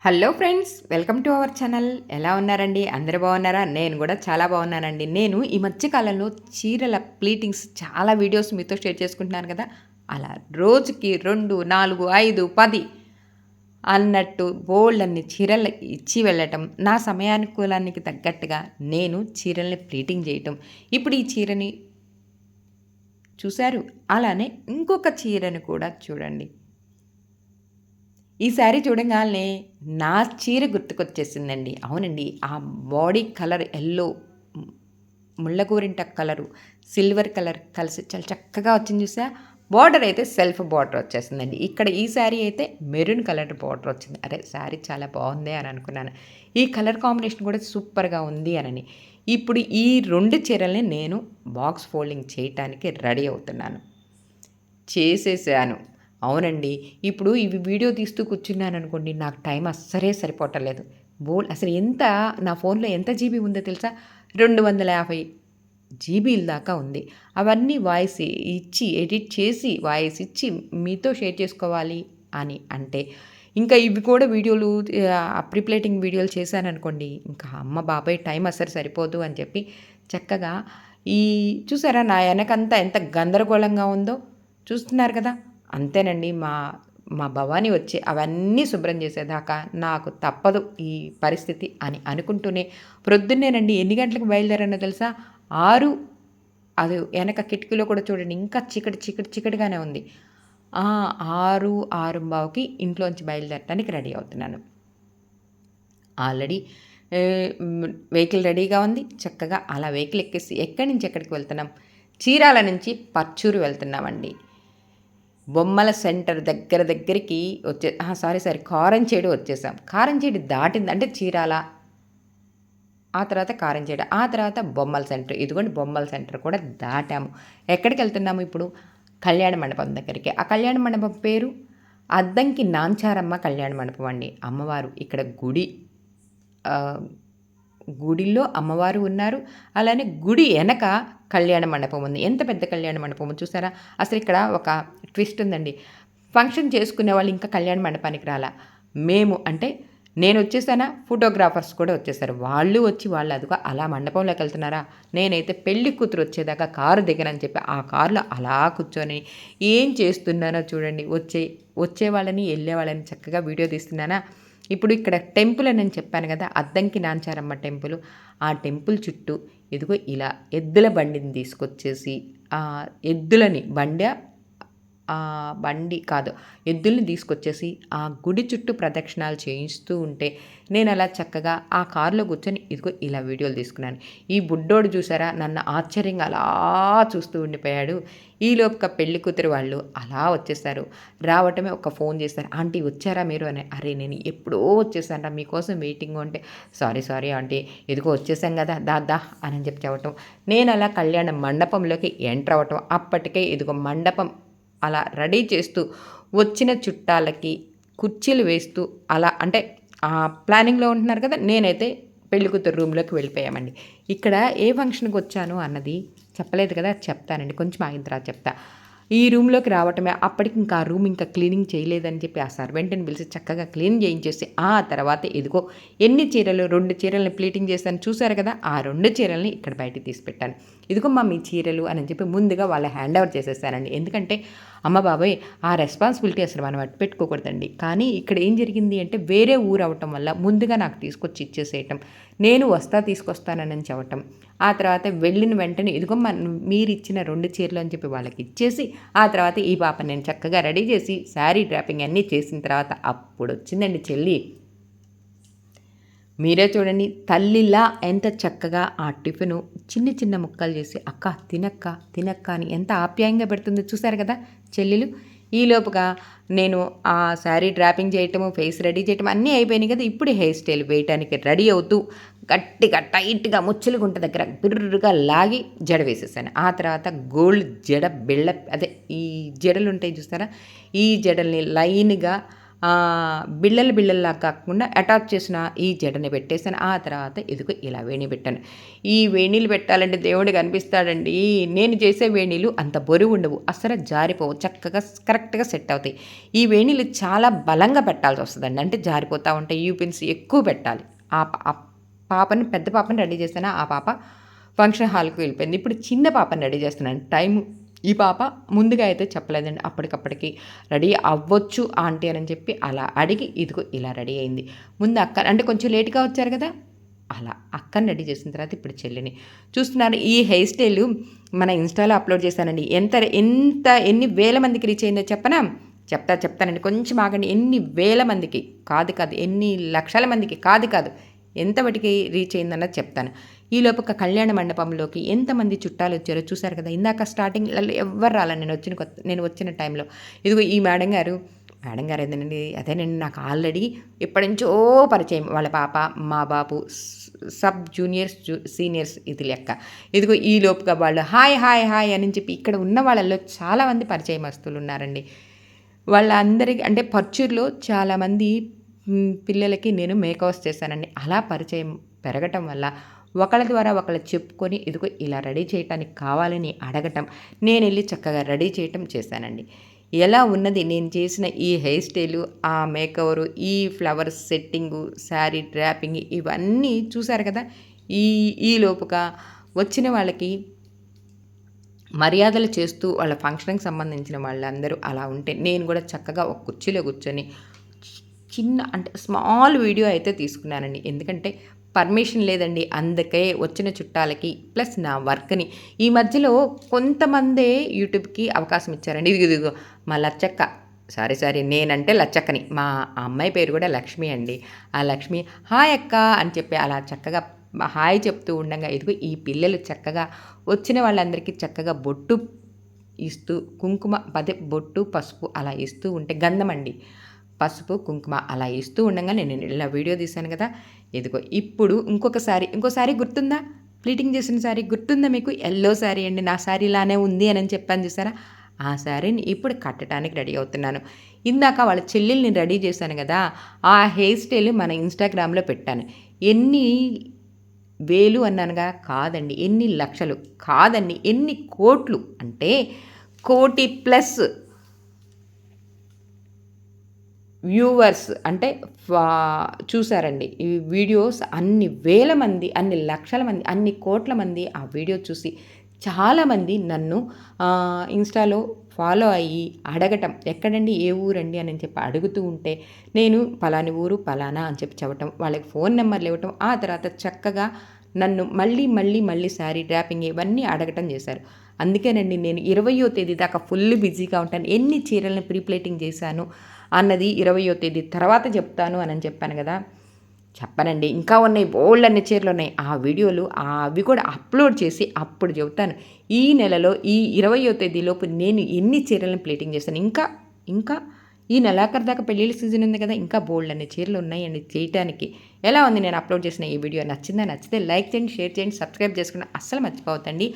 Hello friends, welcome to our channel. ఎలా ఉన్నారండి? అందరూ బాగున్నారా? నేను కూడా చాలా బాగున్నానండి. నేను ఈ మధ్య కాలంలో చీరల ప్లీటింగ్స్ చాలా వీడియోస్ మీతో షేర్ చేసుకుంటున్నాను కదా! అలా రోజుకి 2, 4, 5, 10 అన్నట్టు బోలెడన్ని చీరలు ఇచ్చి వెళ్ళటం, నా సమయానుకూలానికి తగ్గట్టుగా నేను చీరల్ని ప్లీటింగ్ చేయటం. ఇప్పుడు ఈ చీరని చూసారు? అలానే ఇంకొక చీరని కూడా చూడండి. ఈ శారీ చూడంగాల్నే నా చీర గుర్తుకొచ్చేసిందండి. అవునండి. ఆ బాడీ కలర్ యెల్లో ముళ్ళ గోరింటాకు కలరు, సిల్వర్ కలర్ కలిసి చాలా చక్కగా వచ్చింది చూసారా? బార్డర్ అయితే సెల్ఫ్ బార్డర్ వచ్చేసిందండి. ఇక్కడ ఈ శారీ అయితే మెరూన్ కలర్ బార్డర్ వచ్చింది. అరే! శారీ చాలా బావుందే అని అనుకున్నాను. ఈ కలర్ కాంబినేషన్ కూడా సూపర్‌గా ఉంది అనని. ఇప్పుడు ఈ 2 చీరల్ని నేను బాక్స్ ఫోల్డింగ్ చేయటానికి రెడీ అవుతున్నాను. చేసేసాను. అవునండి. ఇప్పుడు ఇవి వీడియో తీస్తూ కూర్చున్నాననుకోండి, నాకు టైం అస్సలే సరిపోవట్లేదు. అసలు నా ఫోన్‌లో ఎంత జీబీ ఉందో తెలుసా? 250 జీబీల దాకా ఉంది. అవన్నీ వాయిస్ ఇచ్చి, ఎడిట్ చేసి, వాయిస్ ఇచ్చి మీతో షేర్ చేసుకోవాలి అని అంటే, ఇంకా ఇవి కూడా వీడియోలు ప్రిప్లేటింగ్ వీడియోలు చేశాననుకోండి, ఇంకా అమ్మ బాబోయ్! టైం అస్సలు సరిపోదు అని చెప్పి చక్కగా ఈ చూసారా నా ఎనకంతా ఎంత గందరగోళంగా ఉందో? చూస్తున్నారు కదా! అంతేనండి. మా మా భవాని వచ్చి అవన్నీ శుభ్రం చేసేదాకా నాకు తప్పదు ఈ పరిస్థితి అని అనుకుంటూనే ప్రొద్దున్నేనండి ఎన్ని గంటలకు బయలుదేరానో తెలుసా? 6 అది ఎనక కిటికీలో కూడా చూడండి ఇంకా చీకటిగానే ఉంది. 6, 6:15కి ఇంట్లోంచి బయలుదేరటానికి రెడీ అవుతున్నాను. ఆల్రెడీ వెహికల్ రెడీగా ఉంది. చక్కగా అలా వెహికల్ ఎక్కేసి ఎక్కడి నుంచి ఎక్కడికి వెళ్తున్నాం? చీరాల నుంచి పర్చూరు వెళ్తున్నామండి. బొమ్మల సెంటర్ దగ్గరికి సారీ కారంచేడు వచ్చేసాం. కారంచేడు దాటింది అంటే చీరాల, ఆ తర్వాత కారంచేడు, ఆ తర్వాత బొమ్మల సెంటర్. ఇదిగోండి బొమ్మల సెంటర్ కూడా దాటాము. ఎక్కడికెళ్తున్నాము ఇప్పుడు? కళ్యాణ మండపం దగ్గరికి. ఆ కళ్యాణ మండపం పేరు అద్దంకి నాంచారమ్మ కళ్యాణ మండపం అండి. అమ్మవారు ఇక్కడ ఆహ్, గుడిలో అమ్మవారు ఉన్నారు. అలానే గుడి ఎనక కళ్యాణ మండపం ఉంది. ఎంత పెద్ద కళ్యాణ మండపమో చూసారా? అసలిక్కడ ఒక ట్విస్ట్ ఉందండి. ఫంక్షన్ చేసుకునే వాళ్ళు ఇంకా కళ్యాణ మండపానికి రాలా. మేము అంటే నేనొచ్చేసానా, ఫోటోగ్రాఫర్స్ కూడా వచ్చేసారు. వాళ్ళు వచ్చి వాళ్ళు అదిగో అలా మండపంలోకెళ్తున్నారా, నేనైతే పెళ్లి కూతురు వచ్చేదాకా కారు దిగనని చెప్పి ఆ కారులో అలా కూర్చొని ఏం చేస్తున్నానో చూడండి. వచ్చే వాళ్ళని, ఎళ్ళే వాళ్ళని చక్కగా వీడియో తీస్తున్నానా. ఇప్పుడు ఇక్కడ టెంపుల్ అని నేను చెప్పాను కదా! అద్దంకి నాంచారమ్మ టెంపుల్. ఆ టెంపుల్ చుట్టూ ఇదిగో ఇలా ఎద్దుల బండిని తీసుకొచ్చేసి ఎద్దులని బండి కాదు. ఎద్దుల్ని తీసుకొచ్చేసి ఆ గుడి చుట్టూ ప్రదక్షిణాలు చేయిస్తూ ఉంటే, నేనలా చక్కగా ఆ కారులో కూర్చొని ఇదిగో ఇలా వీడియోలు తీసుకున్నాను. ఈ బుడ్డోడు చూసారా నన్ను ఆశ్చర్యంగా అలా చూస్తూ ఉండిపోయాడు. ఈలోపుగా పెళ్లి కూతురు వాళ్ళు అలా వచ్చేసారు. రావటమే ఒక ఫోన్ చేశారు. "ఆంటీ వచ్చారా మీరు" అని. "అరే నేను ఎప్పుడో వచ్చేసానురా మీకోసం వెయిటింగు" అంటే, సారీ ఆంటీ ఇదిగో వచ్చేసాం కదా! దా" అని చెప్పటం. నేనలా కళ్యాణ మండపంలోకి ఎంటర్ అవ్వటం. అప్పటికే ఇదిగో మండపం అలా రెడీ చేస్తూ వచ్చిన చుట్టాలకి కుర్చీలు వేస్తూ అలా అంటే ప్లానింగ్‌లో ఉంటున్నారు కదా! నేనైతే పెళ్ళికూతురు రూమ్‌లోకి వెళ్ళిపోయామండి. ఇక్కడ ఏ ఫంక్షన్‌కి వచ్చాను అన్నది చెప్పలేదు కదా! చెప్తానండి. కొంచెం ఆగిన తర్వాత చెప్తా. ఈ రూమ్‌లోకి రావటమే అప్పటికి ఇంకా ఆ రూమ్ ఇంకా క్లీనింగ్ చేయలేదని చెప్పి ఆ సర్వెంట్‌ని పిలిచి చక్కగా క్లీన్ చేయించేసి ఆ తర్వాత ఇదిగో ఎన్ని చీరలు 2 చీరలని ప్లీటింగ్ చేశాను చూసారు కదా! ఆ 2 చీరలని ఇక్కడ బయటికి తీసి పెట్టాను. ఇదిగోమ్మా మీ చీరలు అని చెప్పి ముందుగా వాళ్ళ హ్యాండ్ ఓవర్ చేసేసానండి. ఎందుకంటే అమ్మ బాబోయ్! ఆ రెస్పాన్సిబిలిటీ అసలు మనం అట్టు పెట్టుకోకూడదండి. కానీ ఇక్కడ ఏం జరిగింది అంటే వేరే ఊరు అవ్వటం వల్ల ముందుగా నాకు తీసుకొచ్చి ఇచ్చేసేయటం. నేను తీసుకొస్తానని చెప్పటం. ఆ తర్వాత వెళ్ళిన వెంటనే ఇదిగోమ్మా మీరిచ్చిన 2 చీరలు అని చెప్పి వాళ్ళకి ఇచ్చేసి, ఆ తర్వాత ఈ పాపని నేను చక్కగా రెడీ చేసి శారీ డ్రాపింగ్ అన్నీ చేసిన తర్వాత అప్పుడొచ్చిందండి చెల్లి. మీరే చూడండి తల్లిలా ఎంత చక్కగా ఆ టిఫిను చిన్న ముక్కలు చేసి "అక్క తినక్క" అని ఎంత ఆప్యాయంగా పెడుతుందో చూసారు కదా చెల్లెలు. ఈలోపుగా నేను ఆ శారీ డ్రాపింగ్ చేయటము, ఫేస్ రెడీ చేయటం అన్నీ అయిపోయినాయి కదా! ఇప్పుడు హెయిర్ స్టైల్ వేయటానికి రెడీ అవుతూ గట్టిగా టైట్‌గా ముచ్చెల గుంట దగ్గర బిర్రుగా లాగి జడ వేసేసాను. ఆ తర్వాత గోల్డ్ జడ అదే ఈ జడలుంటాయి చూసారా? ఈ జడల్ని లైన్‌గా బిళ్ళల్లా కాకుండా అటాచ్ చేసిన ఈ జడని పెట్టేసాను. ఆ తర్వాత ఇదిగో ఇలా వేణి పెట్టాను. ఈ వేణీలు పెట్టాలంటే దేవుడు కనిపిస్తాడండి. నేను చేసే వేణీలు అంత బరువు ఉండవు, అసలు జారిపోవు, చక్కగా కరెక్ట్గా సెట్ అవుతాయి. ఈ వేణీలు చాలా బలంగా పెట్టాల్సి వస్తుందండి, అంటే జారిపోతూ ఉంటాయి. యూపిన్స్ ఎక్కువ పెట్టాలి. ఆ పెద్ద పాపని రెడీ చేశాను. ఆ పాప ఫంక్షన్ హాల్కి వెళ్ళిపోయింది. ఇప్పుడు చిన్న పాపని రెడీ చేస్తున్నాను. టైము ఈ పాప ముందుగా అయితే చెప్పలేదండి, అప్పటికప్పటికి రెడీ అవ్వచ్చు ఆంటీ అని చెప్పి అలా అడిగి ఇదిగో ఇలా రెడీ అయింది. ముందు అక్క అంటే కొంచెం లేట్గా వచ్చారు కదా, అలా అక్కని రెడీ చేసిన తర్వాత ఇప్పుడు చెల్లిని చూస్తున్నారు. ఈ హెయిర్ స్టైల్ మన ఇన్స్టాలో అప్లోడ్ చేశానండి. ఎన్ని వేల మందికి రీచ్ అయిందో చెప్పనా? చెప్తానండి, కొంచెం ఆగండి. ఎన్ని వేల మందికి కాదు, ఎన్ని లక్షల మందికి కాదు, ఎంతవటికి రీచ్ అయిందన్నది చెప్తాను. ఈలోపు ఒక కళ్యాణ మండపంలోకి ఎంతమంది చుట్టాలు వచ్చారో చూశారు కదా. ఇందాక స్టార్టింగ్లలో ఎవ్వరు రాలని నేను వచ్చిన టైంలో ఇదిగో ఈ మేడం గారు అదేనండి నాకు ఆల్రెడీ ఎప్పటి నుంచో పరిచయం. వాళ్ళ పాప, మా బాబు సబ్ జూనియర్స్ సీనియర్స్ ఇది లెక్క. ఇదిగో ఈ లోపుగా వాళ్ళు హాయ్ హాయ్ హాయ్ అని చెప్పి ఇక్కడ ఉన్న వాళ్ళల్లో చాలామంది పరిచయమస్తులు ఉన్నారండి. వాళ్ళందరికీ అంటే పర్చూర్లో చాలామంది పిల్లలకి నేను మేకవర్స్ చేశానండి. అలా పరిచయం పెరగటం వల్ల ఒకళ్ళ ద్వారా ఒకళ్ళు చెప్పుకొని ఇదిగో ఇలా రెడీ చేయటానికి కావాలని అడగటం, నేను వెళ్ళి చక్కగా రెడీ చేయటం చేశానండి. ఎలా ఉన్నది నేను చేసిన ఈ హెయిర్ స్టైలు, ఆ మేకవరు, ఈ ఫ్లవర్స్ సెట్టింగు, శారీ డ్రాపింగ్ ఇవన్నీ చూశారు కదా. ఈ లోపుగా వచ్చిన వాళ్ళకి మర్యాదలు చేస్తూ వాళ్ళ ఫంక్షన్కి సంబంధించిన వాళ్ళందరూ అలా ఉంటే నేను కూడా చక్కగా ఒక కుర్చీలో కూర్చొని చిన్న అంటే స్మాల్ వీడియో అయితే తీసుకున్నానండి. ఎందుకంటే పర్మిషన్ లేదండి, అందుకే వచ్చిన చుట్టాలకి ప్లస్ నా వర్క్ని ఈ మధ్యలో కొంతమందే యూట్యూబ్కి అవకాశం ఇచ్చారండి. ఇదిగో మా లచ్చక్క, సారీ నేనంటే లచ్చక్కని, మా అమ్మాయి పేరు కూడా లక్ష్మి అండి. ఆ లక్ష్మి హాయ్ అక్క అని చెప్పి అలా చక్కగా హాయ్ చెప్తూ ఉండగా ఇదిగో ఈ పిల్లలు చక్కగా వచ్చిన వాళ్ళందరికీ చక్కగా బొట్టు ఇస్తూ కుంకుమ బొట్టు పసుపు అలా ఇస్తూ ఉంటే గంధం అండి, పసుపు కుంకుమ అలా ఇస్తూ ఉండగా నేను ఇలా వీడియో తీశాను కదా. ఇదిగో ఇప్పుడు ఇంకోసారి గుర్తుందా, ప్లీటింగ్ చేసిన శారీ గుర్తుందా మీకు? ఎల్లో శారీ అండి, నా శారీ ఇలానే ఉంది అని చెప్పాను చూసారా. ఆ శారీని ఇప్పుడు కట్టడానికి రెడీ అవుతున్నాను. ఇందాక వాళ్ళ చెల్లెల్ని రెడీ చేశాను కదా, ఆ హెయిర్ స్టైల్ మన ఇన్స్టాగ్రామ్లో పెట్టాను. ఎన్ని వేలు అన్నానుగా, కాదండి ఎన్ని లక్షలు కాదండి, ఎన్ని కోట్లు అంటే 1,00,00,000+ వ్యూవర్స్ అంటే చూసారండి ఈ వీడియోస్. అన్ని వేల మంది, అన్ని లక్షల మంది, అన్ని కోట్ల మంది ఆ వీడియో చూసి చాలామంది నన్ను ఇన్స్టాలో ఫాలో అయ్యి అడగటం, ఎక్కడండి ఏ ఊరండి అని చెప్పి అడుగుతూ ఉంటే నేను పలాని ఊరు పలానా అని చెప్పి చెప్పటం, వాళ్ళకి ఫోన్ నెంబర్లు ఇవ్వటం, ఆ తర్వాత చక్కగా నన్ను మళ్ళీ శారీ డ్రాపింగ్ ఇవన్నీ అడగటం చేశారు. అందుకేనండి నేను 20వ తేదీ దాకా ఫుల్ బిజీగా ఉంటాను. ఎన్ని చీరలను ప్రీప్లేటింగ్ చేశాను అన్నది 20వ తేదీ తర్వాత చెప్తాను అని చెప్పాను కదా. చెప్పనండి, ఇంకా ఉన్నాయి, బోల్డ్ అన్ని చీరలు ఉన్నాయి. ఆ వీడియోలు అవి కూడా అప్లోడ్ చేసి అప్పుడు చెబుతాను. ఈ నెలలో ఈ 20వ తేదీలోపు నేను ఎన్ని చీరలను ప్లేటింగ్ చేశాను. ఇంకా ఈ నెలాఖరు దాకా పెళ్ళిళ్ళ సీజన్ ఉంది కదా, ఇంకా బోల్డ్ అన్ని చీరలు ఉన్నాయండి చేయటానికి. ఎలా ఉంది నేను అప్లోడ్ చేసిన ఈ వీడియో? నచ్చితే లైక్ చేయండి, షేర్ చేయండి, సబ్స్క్రైబ్ చేసుకుని అస్సలు మర్చిపోవద్దండి.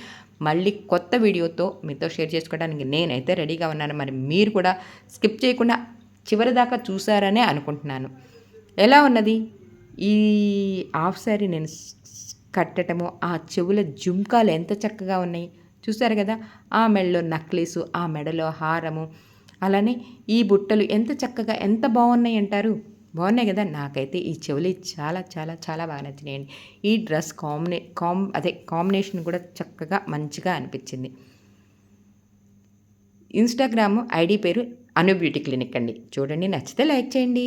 మళ్ళీ కొత్త వీడియోతో మీతో షేర్ చేసుకోవడానికి నేనైతే రెడీగా ఉన్నాను. మరి మీరు కూడా స్కిప్ చేయకుండా చివరి దాకా చూసారనే అనుకుంటున్నాను. ఎలా ఉన్నది ఈ హాఫ్ శారీ నేను కట్టటము, ఆ చెవుల జుంకాలు ఎంత చక్కగా ఉన్నాయి చూసారు కదా, ఆ మెడలో నక్లీసు, ఆ మెడలో హారము, అలానే ఈ బుట్టలు ఎంత చక్కగా ఎంత బాగున్నాయి అంటారు. బాగున్నాయి కదా. నాకైతే ఈ చెవులు చాలా చాలా చాలా బాగా నచ్చినాయండి. ఈ డ్రెస్ కాంబినేషన్ కూడా చక్కగా మంచిగా అనిపించింది. ఇన్స్టాగ్రామ్ ఐడి పేరు అను బ్యూటీ క్లినిక్ అండి. చూడండి, నచ్చితే లైక్ చేయండి.